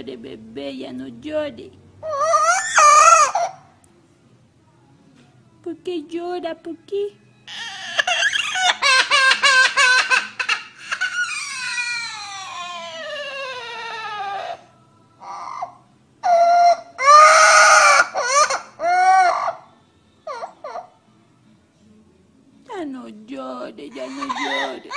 llore, bebé, ya no llore. ¿Por qué llora? ¿Por qué? Ya no llore, ya no llore.